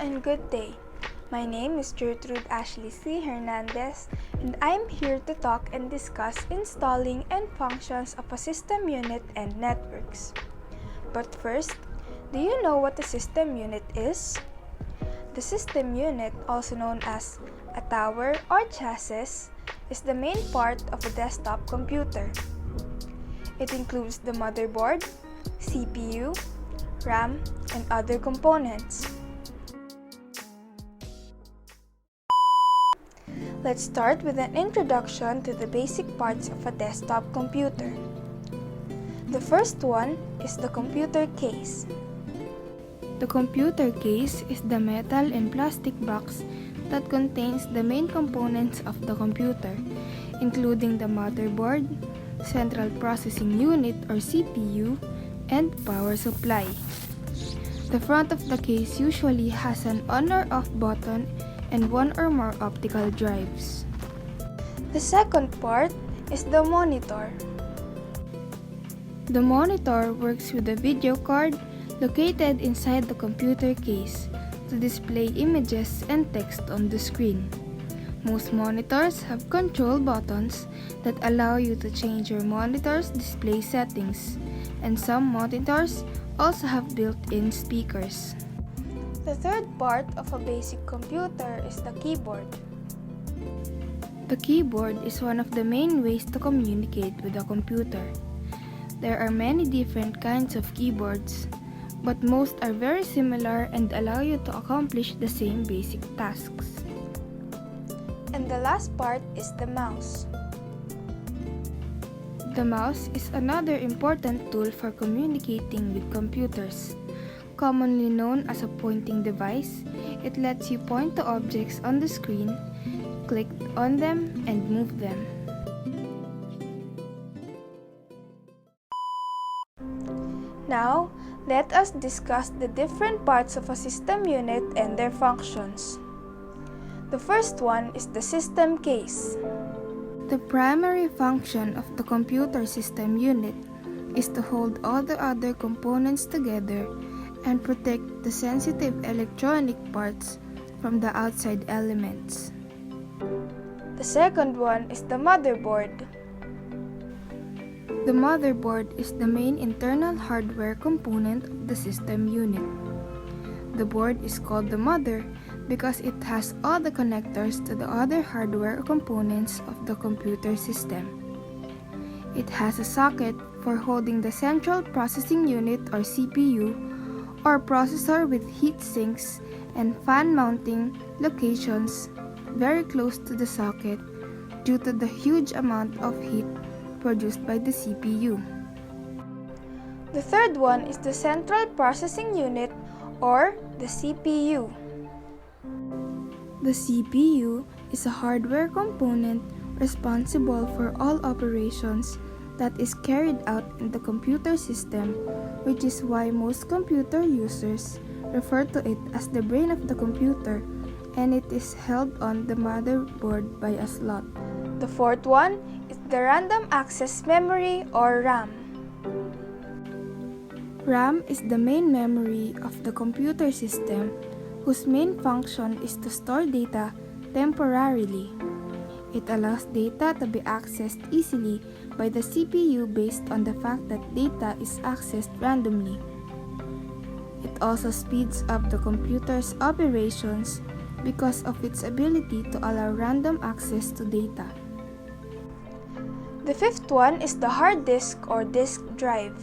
and good day. My name is Gertrude Ashley C. Hernandez, and I'm here to talk and discuss installing and functions of a system unit and networks. But first, do you know what a system unit is? The system unit, also known as a tower or chassis, is the main part of a desktop computer. It includes the motherboard, CPU, RAM, and other components. Let's start with an introduction to the basic parts of a desktop computer. The first one is the computer case. The computer case is the metal and plastic box that contains the main components of the computer, including the motherboard, central processing unit or CPU, and power supply. The front of the case usually has an on or off button and one or more optical drives. The second part is the monitor. The monitor works with a video card located inside the computer case to display images and text on the screen. Most monitors have control buttons that allow you to change your monitor's display settings, and some monitors also have built-in speakers. The third part of a basic computer is the keyboard. The keyboard is one of the main ways to communicate with a computer. There are many different kinds of keyboards, but most are very similar and allow you to accomplish the same basic tasks. And the last part is the mouse. The mouse is another important tool for communicating with computers. Commonly known as a pointing device, it lets you point to objects on the screen, click on them, and move them. Now, let us discuss the different parts of a system unit and their functions. The first one is the system case. The primary function of the computer system unit is to hold all the other components together and protect the sensitive electronic parts from the outside elements. The second one is the motherboard. The motherboard is the main internal hardware component of the system unit. The board is called the mother because it has all the connectors to the other hardware components of the computer system. It has a socket for holding the central processing unit or CPU or processor with heat sinks and fan mounting locations very close to the socket due to the huge amount of heat produced by the CPU. The third one is the central processing unit or the CPU. The CPU is a hardware component responsible for all operations that is carried out in the computer system, which is why most computer users refer to it as the brain of the computer, and it is held on the motherboard by a slot. The fourth one is the random access memory or RAM. RAM is the main memory of the computer system whose main function is to store data temporarily. It allows data to be accessed easily by the CPU based on the fact that data is accessed randomly. It also speeds up the computer's operations because of its ability to allow random access to data. The fifth one is the hard disk or disk drive.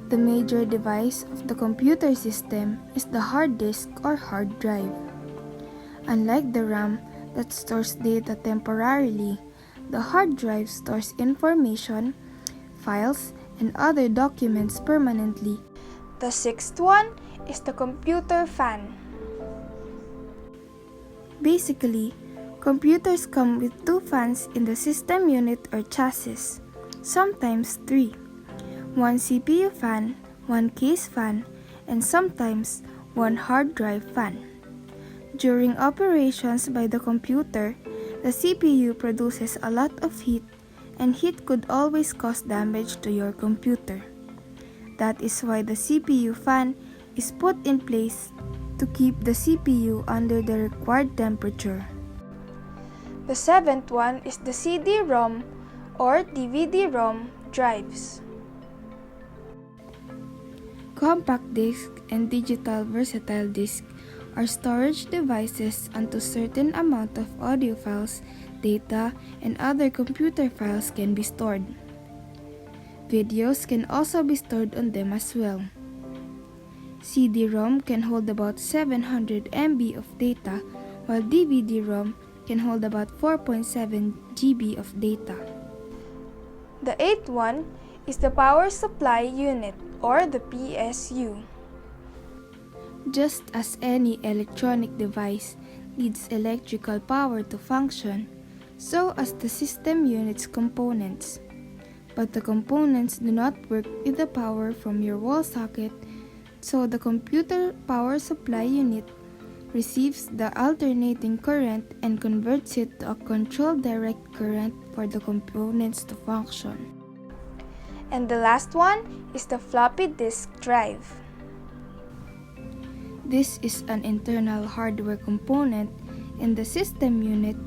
The major device of the computer system is the hard disk or hard drive. Unlike the RAM that stores data temporarily, the hard drive stores information, files, and other documents permanently. The sixth one is the computer fan. Basically, computers come with two fans in the system unit or chassis, sometimes three. One CPU fan, one case fan, and sometimes one hard drive fan. During operations by the computer, the CPU produces a lot of heat, and heat could always cause damage to your computer. That is why the CPU fan is put in place to keep the CPU under the required temperature. The seventh one is the CD-ROM or DVD-ROM drives. Compact disc and digital versatile disc are storage devices until certain amount of audio files, data, and other computer files can be stored. Videos can also be stored on them as well. CD-ROM can hold about 700 MB of data, while DVD-ROM can hold about 4.7 GB of data. The eighth one is the power supply unit or the PSU. Just as any electronic device needs electrical power to function, so as the system unit's components. But the components do not work with the power from your wall socket, so the computer power supply unit receives the alternating current and converts it to a controlled direct current for the components to function. And the last one is the floppy disk drive. This is an internal hardware component in the system unit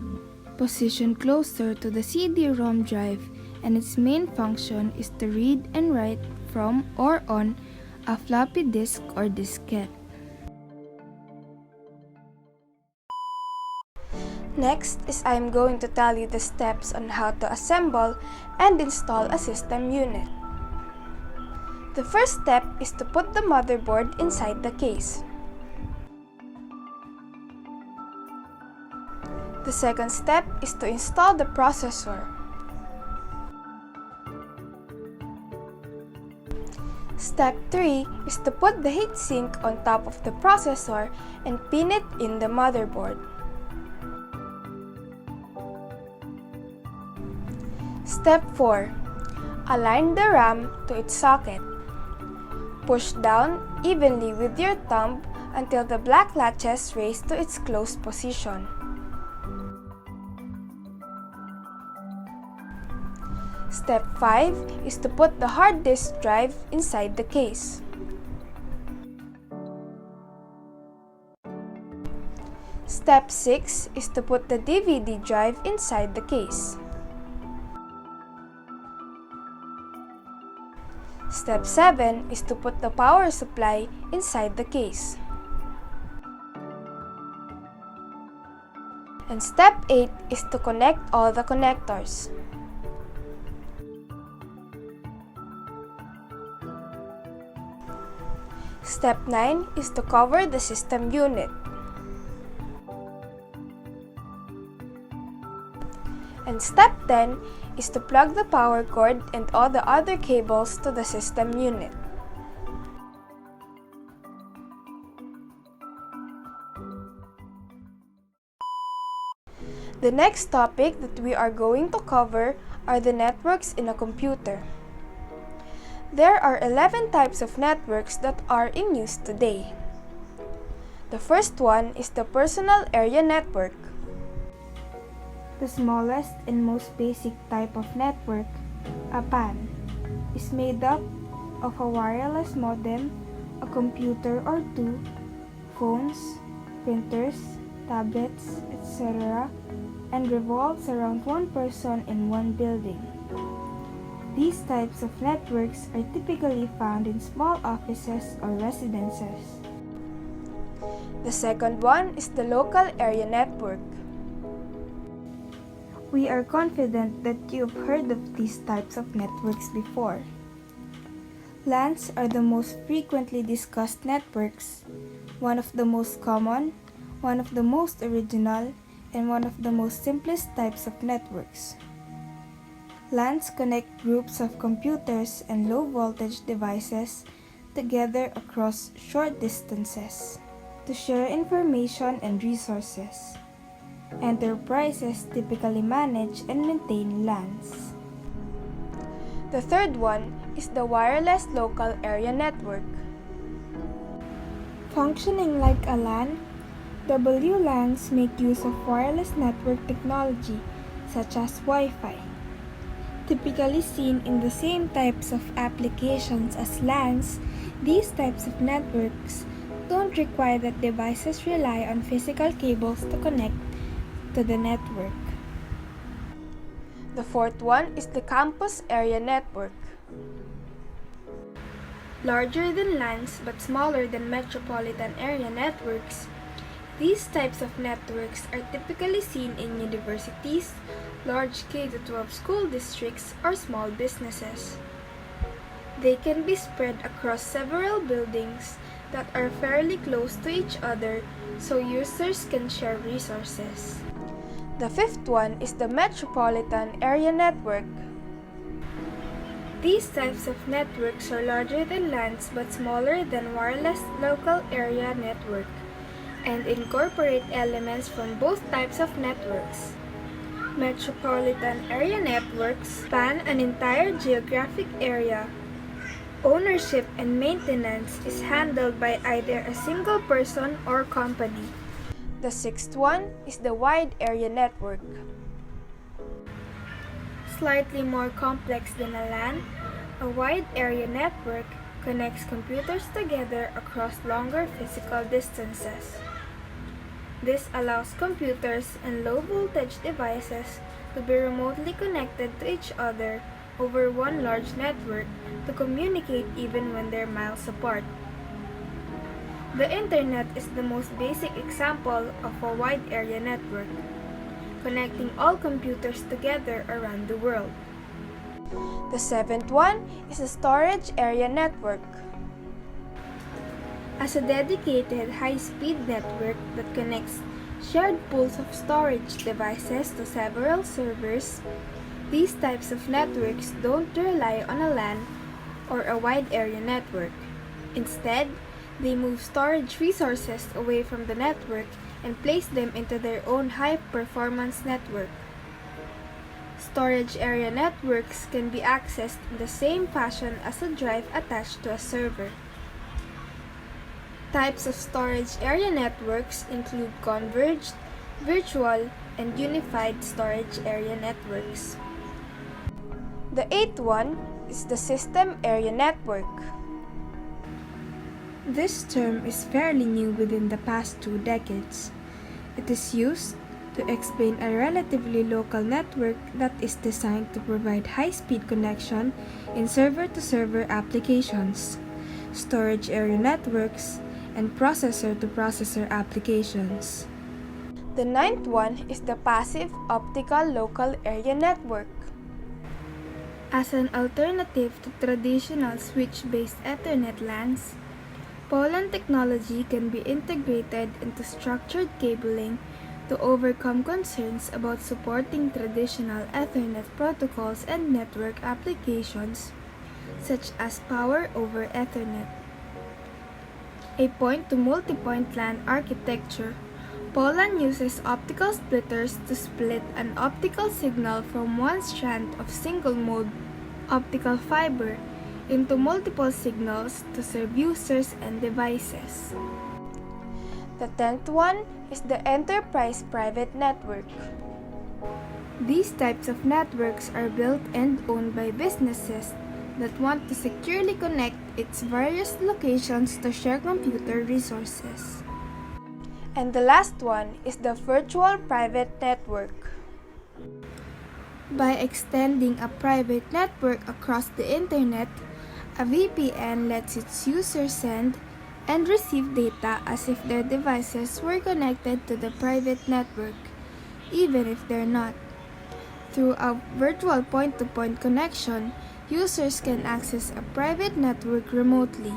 positioned closer to the CD-ROM drive, and its main function is to read and write from or on a floppy disk or diskette. Next is I am going to tell you the steps on how to assemble and install a system unit. The first step is to put the motherboard inside the case. The second step is to install the processor. Step 3 is to put the heatsink on top of the processor and pin it in the motherboard. Step 4. Align the RAM to its socket. Push down evenly with your thumb until the black latches raise to its closed position. Step 5 is to put the hard disk drive inside the case. Step 6 is to put the DVD drive inside the case. Step 7 is to put the power supply inside the case. And step 8 is to connect all the connectors. Step 9 is to cover the system unit. And step 10 is to plug the power cord and all the other cables to the system unit. The next topic that we are going to cover are the networks in a computer. There are 11 types of networks that are in use today. The first one is the personal area network. The smallest and most basic type of network, a PAN, is made up of a wireless modem, a computer or two, phones, printers, tablets, etc., and revolves around one person in one building. These types of networks are typically found in small offices or residences. The second one is the local area network. We are confident that you've heard of these types of networks before. LANs are the most frequently discussed networks, one of the most common, one of the most original, and one of the most simplest types of networks. LANs connect groups of computers and low-voltage devices together across short distances to share information and resources. Enterprises typically manage and maintain LANs. The third one is the wireless local area network. Functioning like a LAN, WLANs make use of wireless network technology such as Wi-Fi. Typically seen in the same types of applications as LANs, these types of networks don't require that devices rely on physical cables to connect to the network. The fourth one is the campus area network. Larger than LANs but smaller than metropolitan area networks, these types of networks are typically seen in universities, large K-12 school districts, or small businesses. They can be spread across several buildings that are fairly close to each other so users can share resources. The fifth one is the metropolitan area network. These types of networks are larger than LANs but smaller than wireless local area network and incorporate elements from both types of networks. Metropolitan area networks span an entire geographic area. Ownership and maintenance is handled by either a single person or company. The sixth one is the wide area network. Slightly more complex than a LAN, a wide area network connects computers together across longer physical distances. This allows computers and low-voltage devices to be remotely connected to each other over one large network to communicate even when they're miles apart. The Internet is the most basic example of a wide area network, connecting all computers together around the world. The seventh one is the storage area network. As a dedicated high-speed network that connects shared pools of storage devices to several servers, these types of networks don't rely on a LAN or a wide area network. Instead, they move storage resources away from the network and place them into their own high-performance network. Storage area networks can be accessed in the same fashion as a drive attached to a server. Types of storage area networks include converged, virtual, and unified storage area networks. The eighth one is the system area network. This term is fairly new within the past 2 decades. It is used to explain a relatively local network that is designed to provide high-speed connection in server-to-server applications, storage area networks, and processor-to-processor applications. The ninth one is the passive optical local area network. As an alternative to traditional switch-based Ethernet LANs, POLAN technology can be integrated into structured cabling to overcome concerns about supporting traditional Ethernet protocols and network applications, such as Power over Ethernet. A point-to-multipoint LAN architecture, POLAN uses optical splitters to split an optical signal from one strand of single-mode optical fiber into multiple signals to serve users and devices. The 10th one is the enterprise private network. These types of networks are built and owned by businesses that want to securely connect its various locations to share computer resources. And the last one is the virtual private network. By extending a private network across the Internet, a VPN lets its users send and receive data as if their devices were connected to the private network, even if they're not. Through a virtual point-to-point connection, users can access a private network remotely.